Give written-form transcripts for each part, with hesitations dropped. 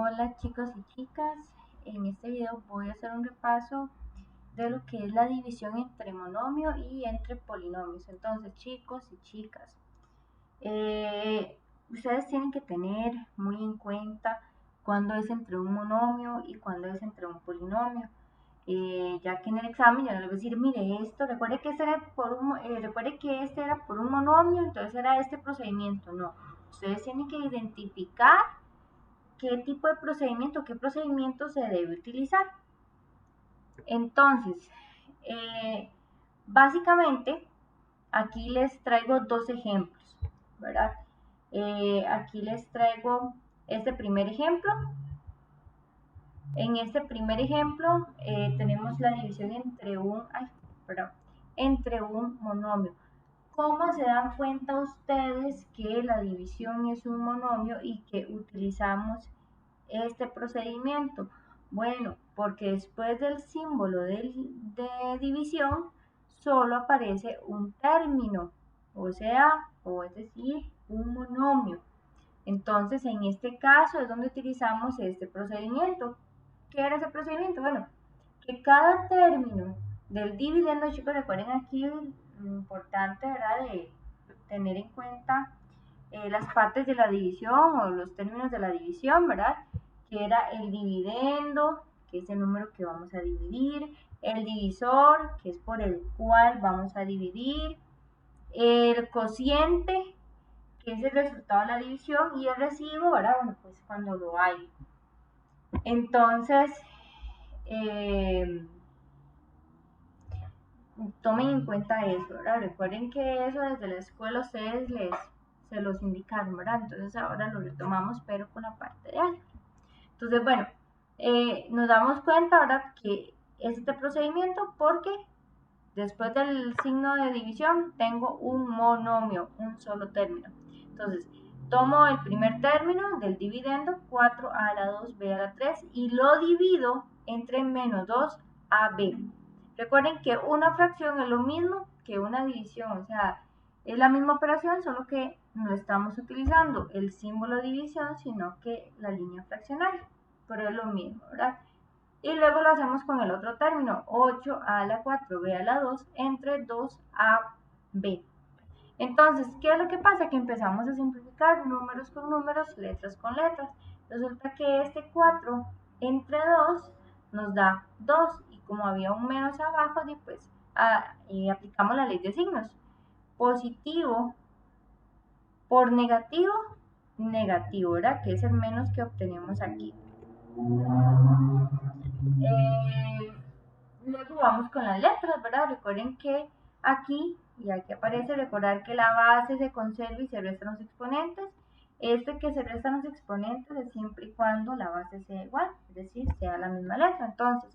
Hola chicos y chicas, en este video voy a hacer un repaso de lo que es la división entre monomio y entre polinomios. Entonces chicos y chicas, ustedes tienen que tener muy en cuenta cuándo es entre un monomio y cuándo es entre un polinomio. Ya que en el examen yo no les voy a decir, mire esto, recuerde que este era por un monomio, entonces era este procedimiento. No, ustedes tienen que identificar qué tipo de procedimiento, qué procedimiento se debe utilizar. Entonces, básicamente, aquí les traigo dos ejemplos, ¿verdad? Aquí les traigo este primer ejemplo. En este primer ejemplo tenemos la división entre un monomio. ¿Cómo se dan cuenta ustedes que la división es un monomio y que utilizamos este procedimiento? Bueno, porque después del símbolo de división solo aparece un término, es decir, un monomio. Entonces, en este caso es donde utilizamos este procedimiento. ¿Qué era ese procedimiento? Bueno, que cada término del dividendo, chicos, recuerden aquí lo importante, ¿verdad?, de tener en cuenta las partes de la división o los términos de la división, ¿verdad?, que era el dividendo, que es el número que vamos a dividir, el divisor, que es por el cual vamos a dividir, el cociente, que es el resultado de la división, y el residuo, ¿verdad?, bueno, pues cuando lo hay. Entonces, tomen en cuenta eso, ¿verdad? Recuerden que eso desde la escuela ustedes se los indicaron, ¿verdad? Entonces ahora lo retomamos, pero con la parte de álgebra. Entonces, bueno, nos damos cuenta, ¿verdad?, que es este procedimiento porque después del signo de división tengo un monomio, un solo término. Entonces, tomo el primer término del dividendo, 4a a la 2b a la 3, y lo divido entre menos 2ab. Recuerden que una fracción es lo mismo que una división, o sea, es la misma operación, solo que no estamos utilizando el símbolo de división, sino que la línea fraccionaria, pero es lo mismo, ¿verdad? Y luego lo hacemos con el otro término, 8a a la 4b a la 2 entre 2ab. Entonces, ¿qué es lo que pasa? Que empezamos a simplificar números con números, letras con letras. Resulta que este 4 entre 2 nos da 2, y como había un menos abajo, pues aplicamos la ley de signos. Positivo por negativo, negativo, ¿verdad? Que es el menos que obtenemos aquí. Luego vamos con las letras, ¿verdad? Recuerden que aquí, y aquí aparece, recordar que la base se conserva y se restan los exponentes. Este que se restan los exponentes es siempre y cuando la base sea igual, es decir, sea la misma letra. Entonces,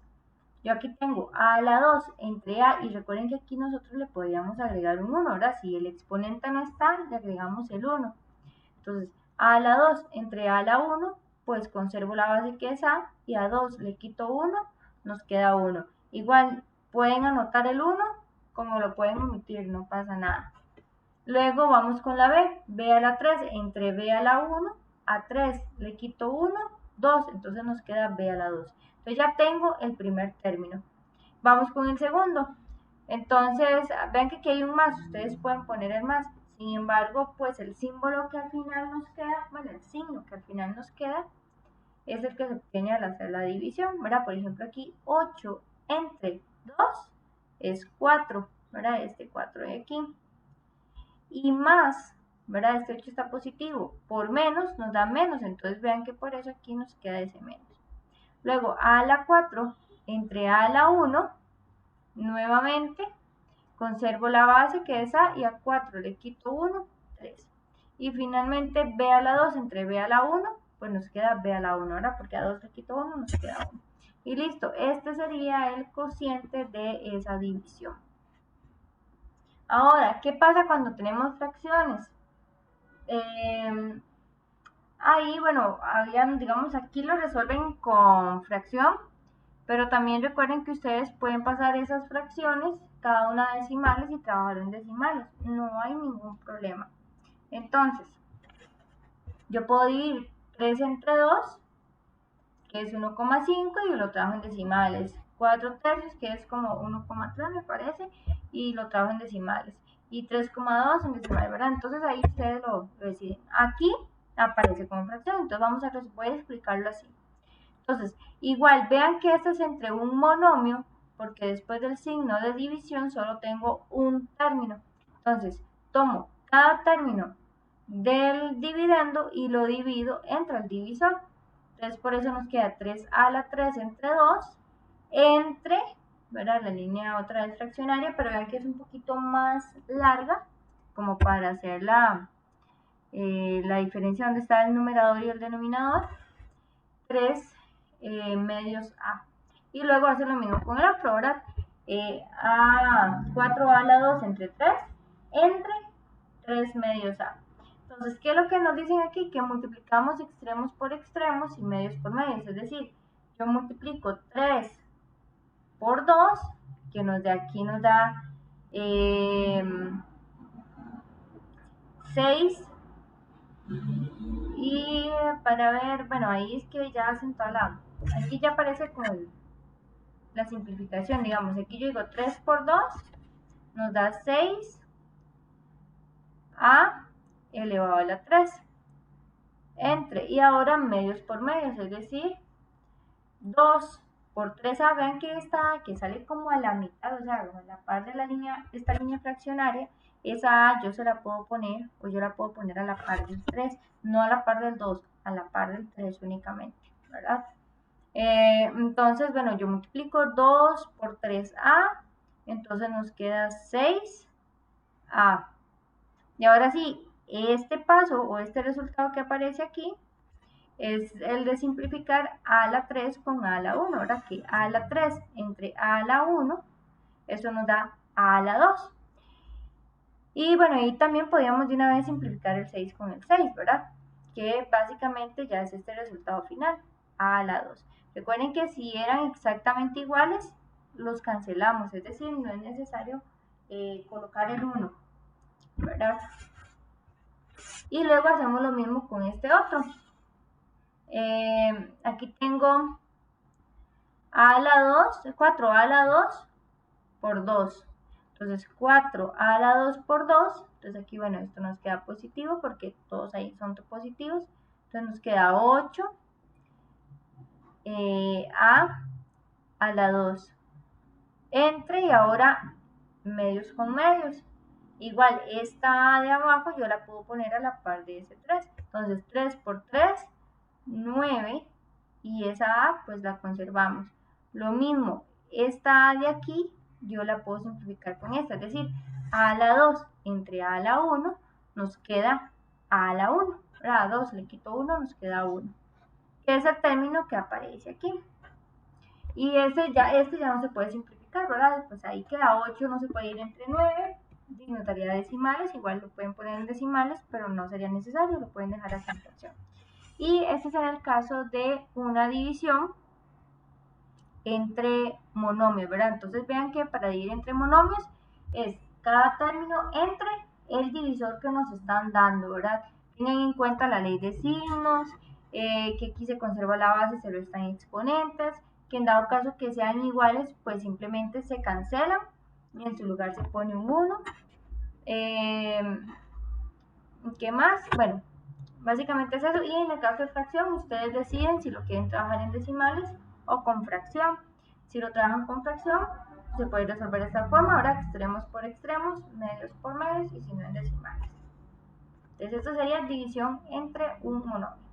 yo aquí tengo a la 2 entre a, y recuerden que aquí nosotros le podíamos agregar un 1, ¿verdad? Si el exponente no está, le agregamos el 1. Entonces, a la 2 entre a la 1, pues conservo la base que es a, y a 2 le quito 1, nos queda 1. Igual, pueden anotar el 1 como lo pueden omitir, no pasa nada. Luego vamos con la b a la 3 entre b a la 1, a 3 le quito 1, 2, entonces nos queda b a la 2. Entonces ya tengo el primer término. Vamos con el segundo. Entonces, vean que aquí hay un más, ustedes pueden poner el más. Sin embargo, pues el símbolo que al final nos queda, bueno, el signo que al final nos queda es el que se obtiene al hacer la división, ¿verdad? Por ejemplo, aquí 8 entre 2 es 4, ¿verdad? Este 4 de aquí. Y más, ¿verdad? Este 8 está positivo. Por menos nos da menos, entonces vean que por eso aquí nos queda ese menos. Luego, a a la 4 entre a a la 1, nuevamente conservo la base que es a, y a 4 le quito 1, 3. Y finalmente b a la 2 entre b a la 1, pues nos queda b a la 1, ¿verdad? Porque a 2 le quito 1, nos queda 1. Y listo, este sería el cociente de esa división. Ahora, ¿qué pasa cuando tenemos fracciones? Ahí, bueno, digamos, aquí lo resuelven con fracción, pero también recuerden que ustedes pueden pasar esas fracciones, cada una a decimales, y trabajar en decimales. No hay ningún problema. Entonces, yo puedo dividir 3 entre 2 que es 1,5, y lo trabajo en decimales. 4/3, que es como 1,3 me parece, y lo trabajo en decimales. Y 3,2 en decimales, ¿verdad? Entonces ahí ustedes lo deciden. Aquí aparece como fracción, entonces voy a explicarlo así. Entonces, igual, vean que esto es entre un monomio, porque después del signo de división solo tengo un término. Entonces, tomo cada término del dividendo y lo divido entre el divisor. Entonces, por eso nos queda 3 a la 3 entre 2, entre, ¿verdad? La línea otra vez fraccionaria, pero vean que es un poquito más larga, como para hacer la diferencia donde está el numerador y el denominador. 3 medios A. Y luego hace lo mismo con el otro, ¿verdad? 4 a la 2 entre 3, entre 3 medios A. Entonces, ¿qué es lo que nos dicen aquí? Que multiplicamos extremos por extremos y medios por medios. Es decir, yo multiplico 3 por 2, que aquí nos da 6. Y para ver, bueno, ahí es que ya hacen toda aquí ya aparece con la simplificación, digamos. Aquí yo digo 3 por 2 nos da 6 a elevado a la 3. Entre, y ahora medios por medios, es decir, 2 por 3a, vean que que sale como a la mitad, o sea, a la par de esta línea fraccionaria, esa a yo se la puedo poner, o yo la puedo poner a la par del 3, no a la par del 2, a la par del 3 únicamente, ¿verdad? Entonces, bueno, yo multiplico 2 por 3a, entonces nos queda 6a. Y ahora sí, este paso o este resultado que aparece aquí es el de simplificar a a la 3 con a a la 1, ¿verdad? Que a a la 3 entre a a la 1, eso nos da a a la 2. Y bueno, ahí también podríamos de una vez simplificar el 6 con el 6, ¿verdad? Que básicamente ya es este resultado final, a a la 2. Recuerden que si eran exactamente iguales, los cancelamos, es decir, no es necesario colocar el 1, ¿verdad? Y luego hacemos lo mismo con este otro. Aquí tengo a la 2, 4a a la 2 por 2. Entonces 4a a la 2 por 2. Entonces aquí, bueno, esto nos queda positivo porque todos ahí son positivos. Entonces nos queda 8 a la 2. Entre, y ahora medios con medios. Igual, esta de abajo yo la puedo poner a la par de ese 3. Entonces 3 por 3, 9. Y esa a pues la conservamos. Lo mismo, esta a de aquí yo la puedo simplificar con esta, es decir, a la 2 entre a la 1 nos queda a la 1, a 2 le quito 1, nos queda 1, que es el término que aparece aquí. Y este ya no se puede simplificar, ¿verdad? Pues ahí queda 8, no se puede ir entre 9, nos daría decimales, igual lo pueden poner en decimales, pero no sería necesario, lo pueden dejar así en fracción. Y este será el caso de una división entre monomios, ¿verdad? Entonces vean que para dividir entre monomios es cada término entre el divisor que nos están dando, ¿verdad? Tengan en cuenta la ley de signos, que aquí se conserva la base, se restan exponentes, que en dado caso que sean iguales, pues simplemente se cancelan y en su lugar se pone un 1. ¿Qué más? Bueno, básicamente es eso. Y en el caso de fracción, ustedes deciden si lo quieren trabajar en decimales o con fracción. Si lo trabajan con fracción, se puede resolver de esta forma, ahora extremos por extremos, medios por medios, y si no en decimales. Entonces esto sería división entre un monomio.